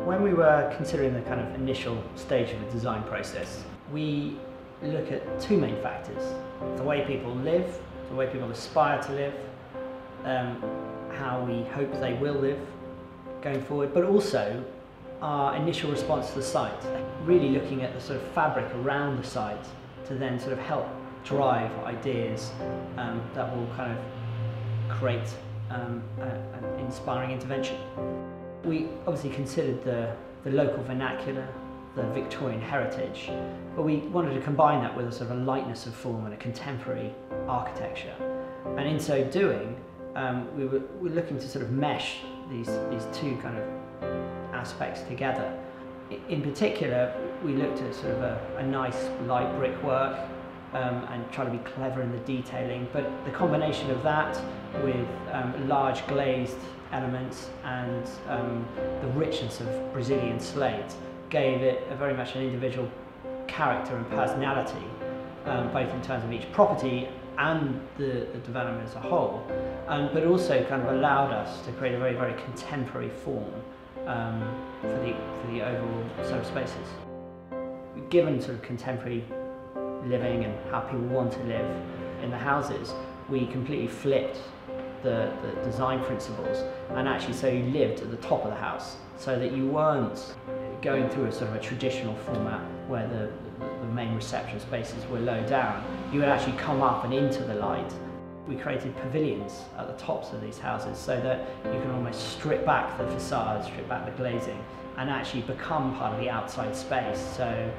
When we were considering the kind of initial stage of the design process, we look at two main factors: the way people live, the way people aspire to live, how we hope they will live going forward, but also our initial response to the site. Really looking at the sort of fabric around the site to then sort of help drive ideas that will kind of create an inspiring intervention. We obviously considered the local vernacular, the Victorian heritage, but we wanted to combine that with a sort of a lightness of form and a contemporary architecture. And in so doing, we were looking to sort of mesh these two kind of aspects together. In particular, we looked at sort of a nice light brickwork and try to be clever in the detailing, but the combination of that with large glazed elements and the richness of Brazilian slate gave it very much an individual character and personality, both in terms of each property and the development as a whole, but also kind of allowed us to create a very, very contemporary form for the overall set of spaces. Given sort of contemporary living and how people want to live in the houses, we completely flipped the design principles, and actually so you lived at the top of the house, so that you weren't going through a sort of a traditional format where the main reception spaces were low down. You would actually come up and into the light. We created pavilions at the tops of these houses so that you can almost strip back the facade, strip back the glazing, and actually become part of the outside space. So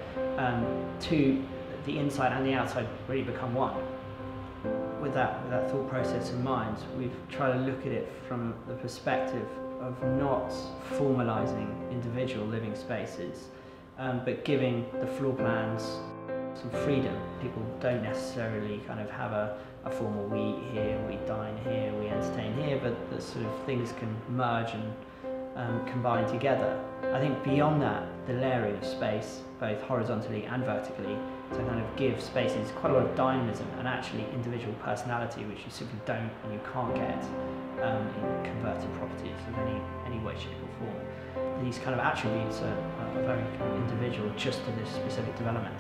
the inside and the outside really become one. With that thought process in mind, we've tried to look at it from the perspective of not formalising individual living spaces, but giving the floor plans some freedom. People don't necessarily kind of have a formal we eat here, we dine here, we entertain here, but the sort of things can merge and combine together. I think beyond that, the layering of space, both horizontally and vertically, to kind of give spaces quite a lot of dynamism and actually individual personality, which you simply don't and you can't get in converted properties of any way, shape or form. These kind of attributes are very kind of individual just to this specific development.